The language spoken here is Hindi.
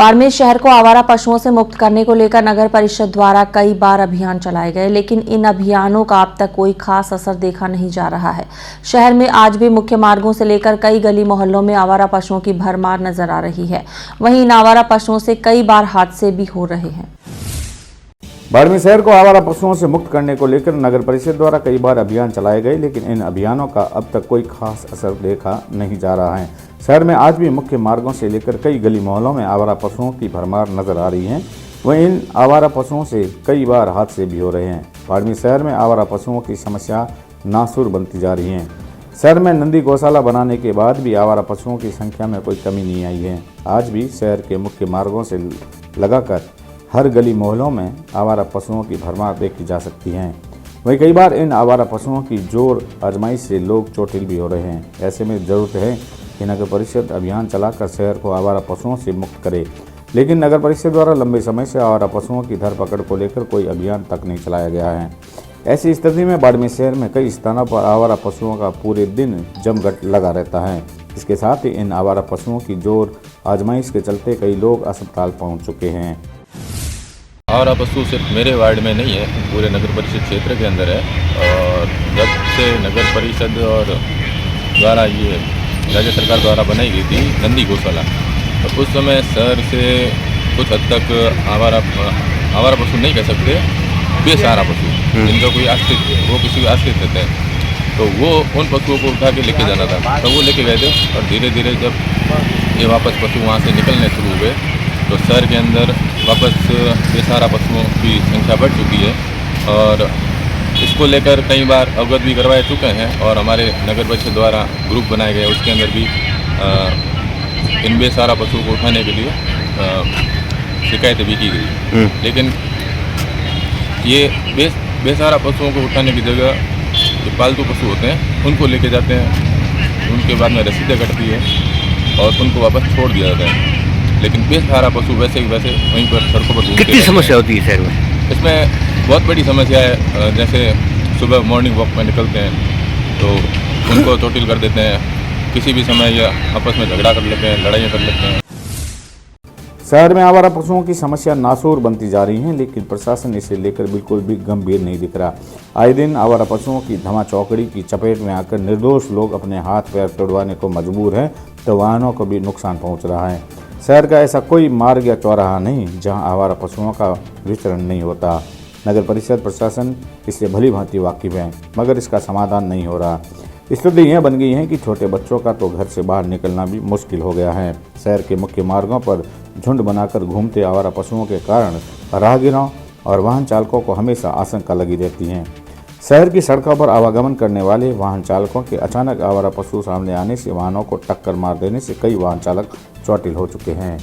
बाड़मेर शहर को आवारा पशुओं से मुक्त करने को लेकर नगर परिषद द्वारा कई बार अभियान चलाए गए, लेकिन इन अभियानों का अब तक कोई खास असर देखा नहीं जा रहा है। शहर में आज भी मुख्य मार्गों से लेकर कई गली मोहल्लों में आवारा पशुओं की भरमार नजर आ रही है। वहीं इन आवारा पशुओं से कई बार हादसे भी हो रहे हैं। बाड़मेर शहर को आवारा पशुओं से मुक्त करने को लेकर नगर परिषद द्वारा कई बार अभियान चलाए गए, लेकिन इन अभियानों का अब तक कोई खास असर देखा नहीं जा रहा है। शहर में आज भी मुख्य मार्गों से लेकर कई गली मोहल्लों में आवारा पशुओं की भरमार नजर आ रही है। वहीं इन आवारा पशुओं से कई बार हादसे भी हो रहे हैं। बाड़मेर शहर में आवारा पशुओं की समस्या नासूर बनती जा रही है। शहर में नंदी गौशाला बनाने के बाद भी आवारा पशुओं की संख्या में कोई कमी नहीं आई है। आज भी शहर के मुख्य मार्गों से लगाकर हर गली मोहल्लों में आवारा पशुओं की भरमार देखी जा सकती है। वहीं कई बार इन आवारा पशुओं की जोर आजमाइश से लोग चोटिल भी हो रहे हैं। ऐसे में जरूरत है कि नगर परिषद अभियान चलाकर शहर को आवारा पशुओं से मुक्त करे, लेकिन नगर परिषद द्वारा लंबे समय से आवारा पशुओं की धरपकड़ को लेकर कोई अभियान तक नहीं चलाया गया है। ऐसी स्थिति में बाड़मेर शहर में कई स्थानों पर आवारा पशुओं का पूरे दिन जमघट लगा रहता है। इसके साथ ही इन आवारा पशुओं की जोर आजमाइश के चलते कई लोग अस्पताल पहुँच चुके हैं। आवारा पशु सिर्फ मेरे वार्ड में नहीं है, पूरे नगर परिषद क्षेत्र के अंदर है। और जब से नगर परिषद और द्वारा ये राज्य सरकार द्वारा बनाई गई थी नंदी गौशाला, तो उस समय शहर से कुछ हद तक आवारा पशु नहीं कह सकते, बेसहारा पशु जिनका कोई आश्रित, वो किसी आश्रित रहते हैं, तो वो उन पशुओं को उठा के लेके जाना था। तो वो लेके गए थे और धीरे धीरे जब ये वापस पशु वहाँ से निकलने शुरू हुए तो शहर के अंदर वापस बेसहारा पशुओं की संख्या बढ़ चुकी है। और इसको लेकर कई बार अवगत भी करवाए चुके हैं और हमारे नगर परिषद द्वारा ग्रुप बनाए गए, उसके अंदर भी इन बेसहारा पशुओं को उठाने के लिए शिकायतें भी की गई। लेकिन ये बेसहारा पशुओं को उठाने की जगह जो पालतू पशु होते हैं उनको लेके जाते हैं, उनके बाद में रसीदें कटती है और उनको वापस छोड़ दिया जाता है। लेकिन बेसहारा पशु वैसे ही वैसे वहीं पर सड़कों पर घूमते। कितनी समस्या होती है शहर में? इसमें बहुत बड़ी समस्या है। जैसे सुबह मॉर्निंग वॉक में निकलते हैं तो उनको चोटिल कर देते हैं, किसी भी समय या आपस में झगड़ा कर लेते हैं, लड़ाइयाँ कर लेते हैं। शहर में आवारा पशुओं की समस्या नासूर बनती जा रही है, लेकिन प्रशासन इसे लेकर बिल्कुल भी गंभीर नहीं दिख रहा। आए दिन आवारा पशुओं की धमा चौकड़ी की चपेट में आकर निर्दोष लोग अपने हाथ पैर तोड़वाने को मजबूर हैं, तो वाहनों को भी नुकसान पहुंच रहा है। शहर का ऐसा कोई मार्ग या चौराहा नहीं जहां आवारा पशुओं का विचरण नहीं होता। नगर परिषद प्रशासन इससे भली भांति वाकिफ है, मगर इसका समाधान नहीं हो रहा। स्थिति यह बन गई है कि छोटे बच्चों का तो घर से बाहर निकलना भी मुश्किल हो गया है। शहर के मुख्य मार्गों पर झुंड बनाकर घूमते आवारा पशुओं के कारण राहगीरों और वाहन चालकों को हमेशा आशंका लगी रहती है। शहर की सड़कों पर आवागमन करने वाले वाहन चालकों के अचानक आवारा पशु सामने आने से वाहनों को टक्कर मार देने से कई वाहन चालक चोटिल हो चुके हैं।